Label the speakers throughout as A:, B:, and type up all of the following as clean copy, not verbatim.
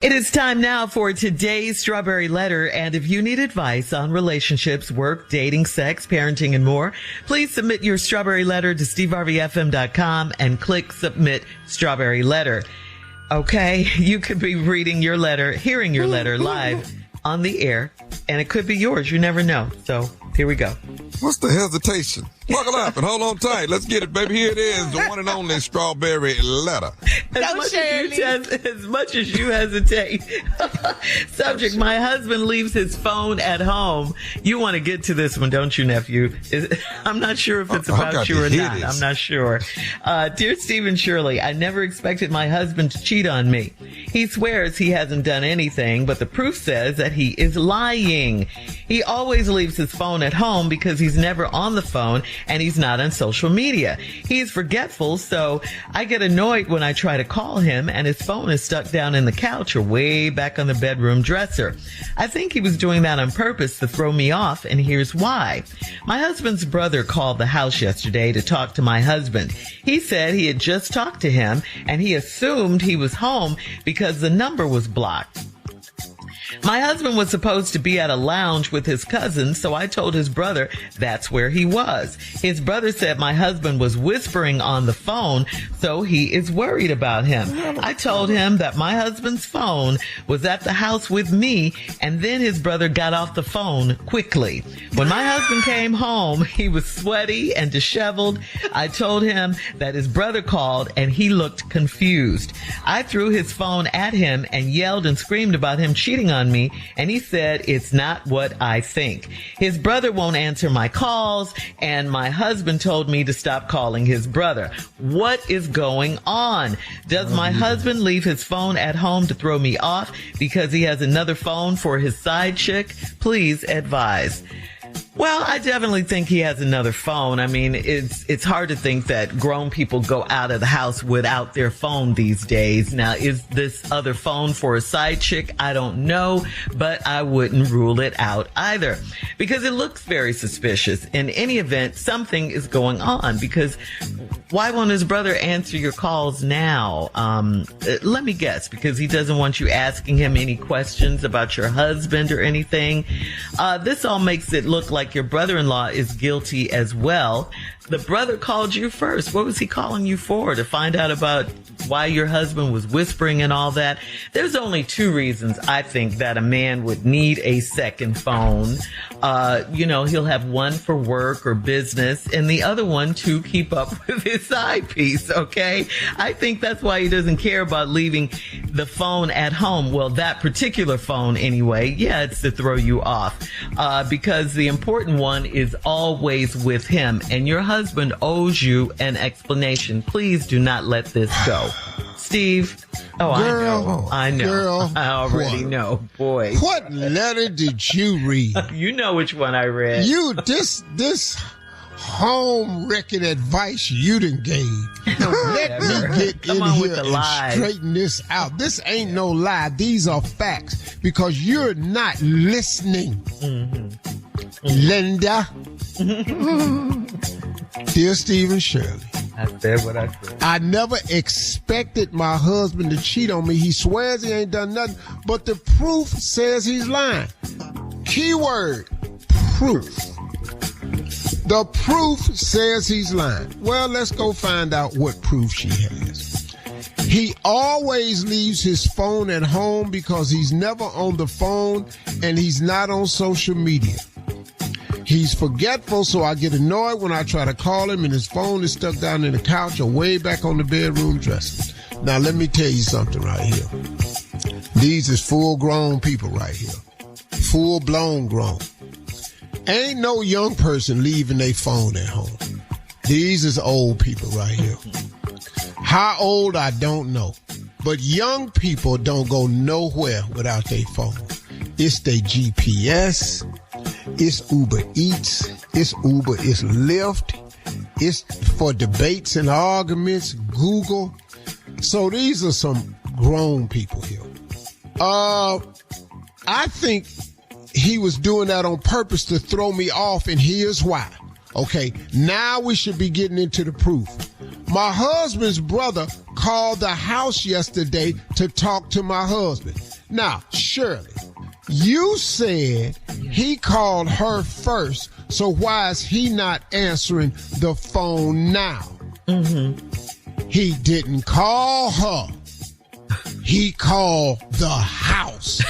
A: It is time now for today's Strawberry Letter, and if you need advice on relationships, work, dating, sex, parenting, and more, please submit your Strawberry Letter to steveharveyfm.com and click Submit Strawberry Letter. Okay, you could be reading your letter, hearing your letter live on the air, and it could be yours. You never know. So here we go.
B: What's the hesitation? Buckle up and hold on tight. Let's get it, baby. Here it is, the one and only Strawberry Letter.
A: As much as you hesitate. Subject, my husband leaves his phone at home. You want to get to this one, don't you, nephew? I'm not sure if it's about you or not. I'm not sure. Dear Steve and Shirley, I never expected my husband to cheat on me. He swears he hasn't done anything, but the proof says that he is lying. He always leaves his phone at home because he's never on the phone and he's not on social media. He's forgetful, so I get annoyed when I try to call him and his phone is stuck down in the couch or way back on the bedroom dresser. I think he was doing that on purpose to throw me off, and here's why. My husband's brother called the house yesterday to talk to my husband. He said he had just talked to him and he assumed he was home because the number was blocked. My husband was supposed to be at a lounge with his cousin, so I told his brother that's where he was. His brother said my husband was whispering on the phone, so he is worried about him. I told him that my husband's phone was at the house with me, and then his brother got off the phone quickly. When my husband came home, he was sweaty and disheveled. I told him that his brother called, and he looked confused. I threw his phone at him and yelled and screamed about him cheating on me, and he said it's not what I think. His brother won't answer my calls, and my husband told me to stop calling his brother. What is going on? Does my husband leave his phone at home to throw me off because he has another phone for his side chick? Please advise. Well, I definitely think he has another phone. I mean, it's hard to think that grown people go out of the house without their phone these days. Now, is this other phone for a side chick? I don't know, but I wouldn't rule it out either because it looks very suspicious. In any event, something is going on because why won't his brother answer your calls now? Let me guess, because he doesn't want you asking him any questions about your husband or anything. This all makes it look like your brother-in-law is guilty as well. The brother called you first. What was he calling you for? To find out about why your husband was whispering and all that? There's only two reasons I think that a man would need a second phone. He'll have one for work or business and the other one to keep up with his side piece, okay? I think that's why he doesn't care about leaving the phone at home. Well, that particular phone anyway, yeah, it's to throw you off. Because the important one is always with him, and your husband owes you an explanation. Please do not let this go. Steve? Oh,
C: girl,
A: I know.
C: Girl,
A: I already know, boy.
C: What letter did you read?
A: You know which one I read.
C: This home wrecking advice you done gave. Let me get in here and straighten this out. This ain't no lie. These are facts because you're not listening. Linda. Dear Steve and Shirley.
A: I said what I said.
C: I never expected my husband to cheat on me. He swears he ain't done nothing, but the proof says he's lying. Keyword, proof. The proof says he's lying. Well, let's go find out what proof she has. He always leaves his phone at home because he's never on the phone and he's not on social media. He's forgetful, so I get annoyed when I try to call him and his phone is stuck down in the couch or way back on the bedroom dresser. Now, let me tell you something right here. These is full-grown people right here. Full-blown grown. Ain't no young person leaving their phone at home. These is old people right here. How old, I don't know. But young people don't go nowhere without their phone. It's their GPS. It's Uber Eats. It's Uber. It's Lyft. It's for debates and arguments. Google. So these are some grown people here. I think he was doing that on purpose to throw me off, and here's why. Okay, now we should be getting into the proof. My husband's brother called the house yesterday to talk to my husband. Now, Shirley, you said he called her first, so why is he not answering the phone now? Mm-hmm. He didn't call her. He called the house,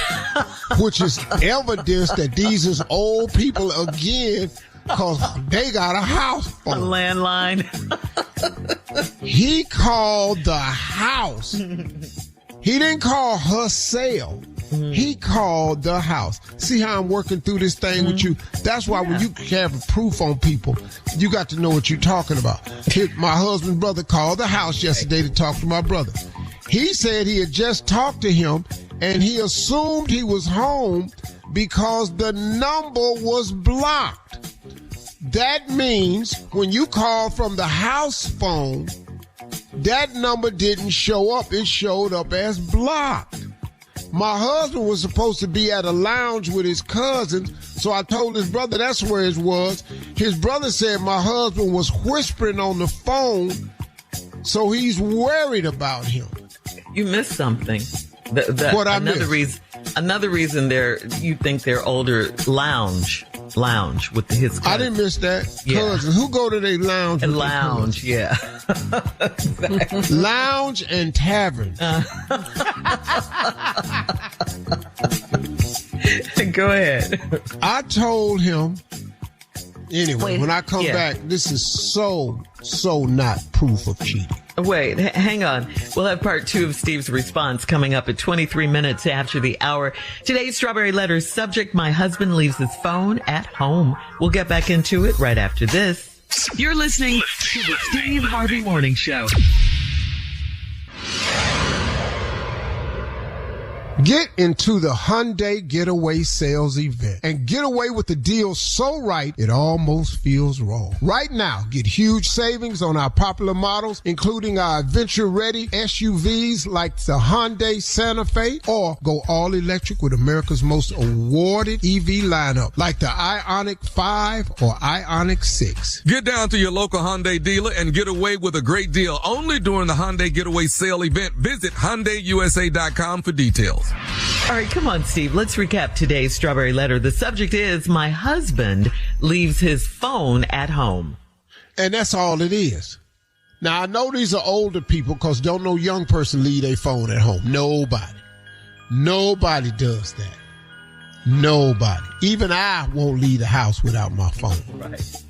C: which is evidence that these is old people again, because they got a house phone.
A: A landline.
C: He called the house. He didn't call her cell. He called the house. See how I'm working through this thing with you? That's why when you have proof on people, you got to know what you're talking about. My husband's brother called the house yesterday to talk to my brother. He said he had just talked to him, and he assumed he was home because the number was blocked. That means when you call from the house phone, that number didn't show up. It showed up as blocked. My husband was supposed to be at a lounge with his cousins, so I told his brother that's where it was. His brother said my husband was whispering on the phone, so he's worried about him.
A: You missed something.
C: What I missed?
A: Another reason you think they're older, lounge with his cousins.
C: I didn't miss that. Cousins. Who go to their lounge?
A: And lounge, yeah.
C: Exactly. Lounge and tavern.
A: Go ahead.
C: I told him, anyway, when I come back, this is so not proof of cheating.
A: Wait, hang on. We'll have part 2 of Steve's response coming up at 23 minutes after the hour. Today's Strawberry Letter subject, my husband leaves his phone at home. We'll get back into it right after this.
D: You're listening to the Steve Harvey Morning Show.
C: Get into the Hyundai Getaway Sales Event and get away with the deal so right it almost feels wrong. Right now, get huge savings on our popular models, including our adventure-ready SUVs like the Hyundai Santa Fe, or go all-electric with America's most awarded EV lineup like the Ioniq 5 or Ioniq 6.
B: Get down to your local Hyundai dealer and get away with a great deal only during the Hyundai Getaway Sale Event. Visit HyundaiUSA.com for details.
A: All right, come on, Steve. Let's recap today's Strawberry Letter. The subject is, my husband leaves his phone at home.
C: And that's all it is. Now, I know these are older people because don't no young person leave their phone at home. Nobody does that. Nobody. Even I won't leave the house without my phone.
A: Right.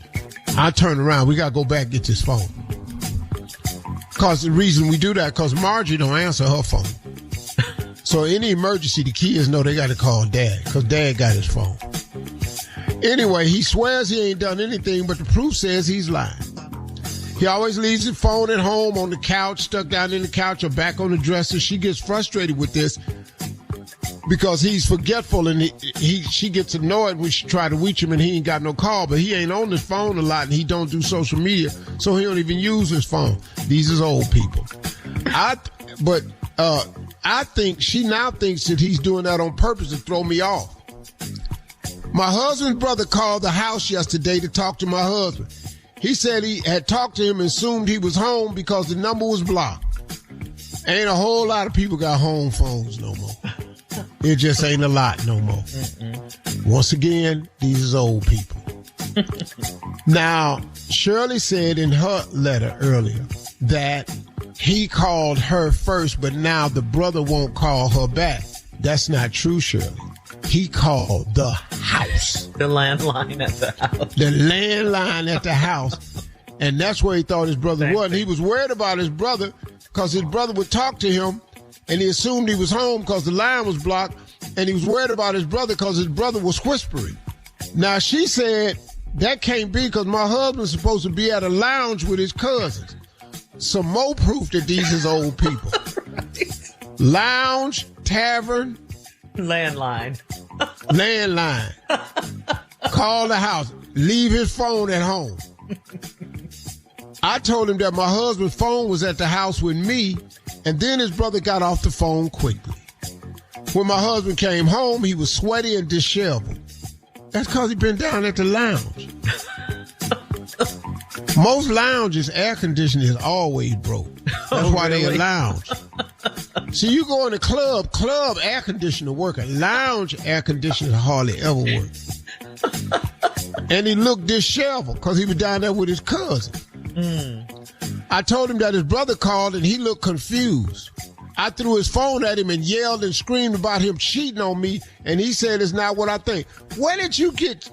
C: I turn around. We got to go back and get this phone. Because the reason we do that, because Margie don't answer her phone. So any emergency, the kids know they got to call Dad because Dad got his phone. Anyway, he swears he ain't done anything, but the proof says he's lying. He always leaves his phone at home on the couch, stuck down in the couch or back on the dresser. She gets frustrated with this because he's forgetful and she gets annoyed when she try to reach him and he ain't got no call, but he ain't on his phone a lot and he don't do social media, so he don't even use his phone. These is old people. I think she now thinks that he's doing that on purpose to throw me off. My husband's brother called the house yesterday to talk to my husband. He said he had talked to him and assumed he was home because the number was blocked. Ain't a whole lot of people got home phones no more. It just ain't a lot no more. Once again, these is old people. Now, Shirley said in her letter earlier that he called her first, but now the brother won't call her back. That's not true, Shirley. He called the house.
A: The landline at the house.
C: The landline at the house. And that's where he thought his brother was. And he was worried about his brother because his brother would talk to him and he assumed he was home because the line was blocked. And he was worried about his brother because his brother was whispering. Now, she said that can't be because my husband's supposed to be at a lounge with his cousins. Some more proof that these is old people. Right. Lounge, tavern.
A: Landline.
C: Call the house. Leave his phone at home. I told him that my husband's phone was at the house with me, and then his brother got off the phone quickly. When my husband came home, he was sweaty and disheveled. That's because he'd been down at the lounge. Most lounges, air conditioning is always broke. That's why they a lounge. See, you go in the club air conditioner working, lounge air conditioner hardly ever work. And he looked disheveled because he was down there with his cousin. I told him that his brother called and he looked confused. I threw his phone at him and yelled and screamed about him cheating on me, and he said it's not what I think. Where did you get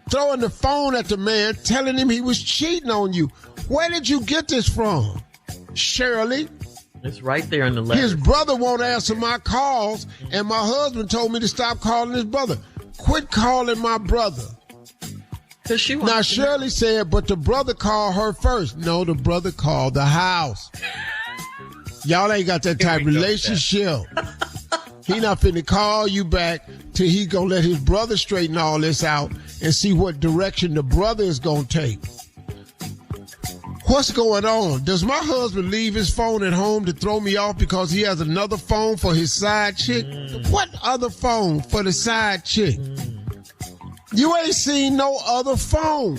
C: throwing the phone at the man, telling him he was cheating on you? Where did you get this from, Shirley?
A: It's right there in the letter.
C: His brother won't answer my calls, and my husband told me to stop calling his brother. Quit calling my brother. Now, Shirley said, but the brother called her first. No, the brother called the house. Y'all ain't got that type of relationship. He not finna call you back till he gonna let his brother straighten all this out and see what direction the brother is gonna take. What's going on? Does my husband leave his phone at home to throw me off because he has another phone for his side chick? What other phone for the side chick? You ain't seen no other phone.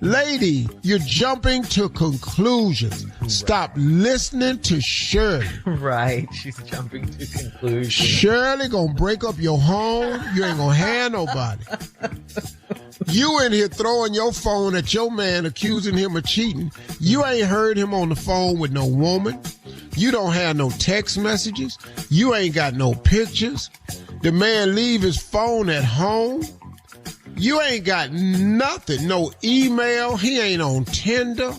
C: Lady, you're jumping to conclusions. Stop listening to Shirley.
A: Right, she's jumping to conclusions.
C: Shirley gonna break up your home. You ain't gonna have nobody. You in here throwing your phone at your man, accusing him of cheating. You ain't heard him on the phone with no woman. You don't have no text messages. You ain't got no pictures. The man leave his phone at home. You ain't got nothing, no email. He ain't on Tinder.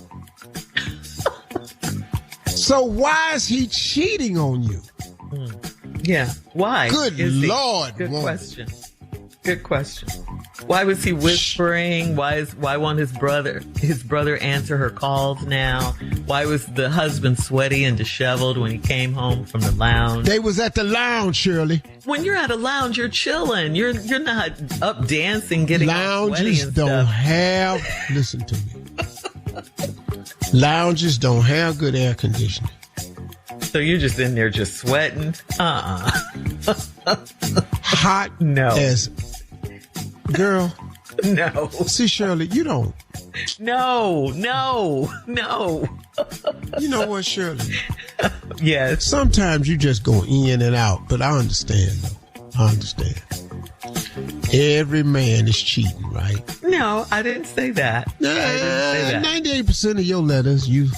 C: So why is he cheating on you?
A: Yeah, why?
C: Good Lord.
A: Good question. Good question. Why was he whispering? Why won't his brother answer her calls now? Why was the husband sweaty and disheveled when he came home from the lounge?
C: They was at the lounge, Shirley.
A: When you're at a lounge, you're chilling. You're not up dancing, getting
C: lounges
A: and
C: don't
A: stuff.
C: have. Listen to me. Lounges don't have good air conditioning.
A: So you're just in there just sweating?
C: Hot as girl.
A: No.
C: See, Shirley, you don't.
A: No.
C: You know what, Shirley?
A: Yes.
C: Sometimes you just go in and out, but I understand, though. I understand. Every man is cheating, right?
A: No, I didn't say that. I didn't say that.
C: 98% of your letters, you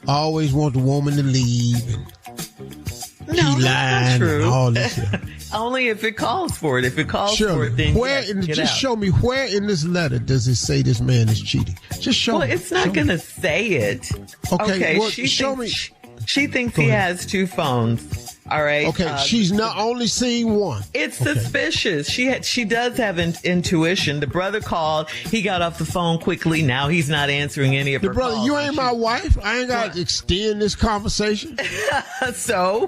C: always want the woman to leave and
A: No, that's not true.
C: and all this.
A: Only if it calls for it. If it calls for it, then
C: just show me where in this letter does it say this man is cheating. Just show me.
A: Well, it's not going to say it.
C: Okay, well,
A: show
C: me.
A: She thinks he has two phones. All right.
C: Okay, she's not only seen one.
A: It's suspicious. She does have intuition. The brother called. He got off the phone quickly. Now he's not answering any of her calls.
C: Brother, you ain't my wife. I ain't got to extend this conversation.
A: So,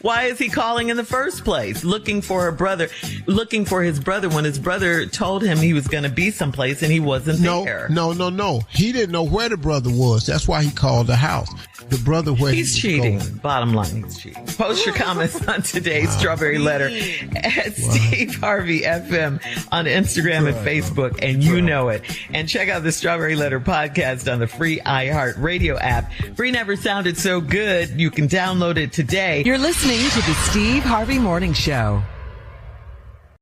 A: why is he calling in the first place? Looking for his brother when his brother told him he was going to be someplace and he wasn't there.
C: No. He didn't know where the brother was. That's why he called the house. The brother where
A: he's cheating. Going. Bottom line, he's cheating. Post your comments on today's Strawberry Letter at Steve Harvey FM on Instagram and Facebook, and you know it. And check out the Strawberry Letter podcast on the free iHeartRadio app. Free never sounded so good. You can download it today.
E: You're listening to the Steve Harvey Morning Show.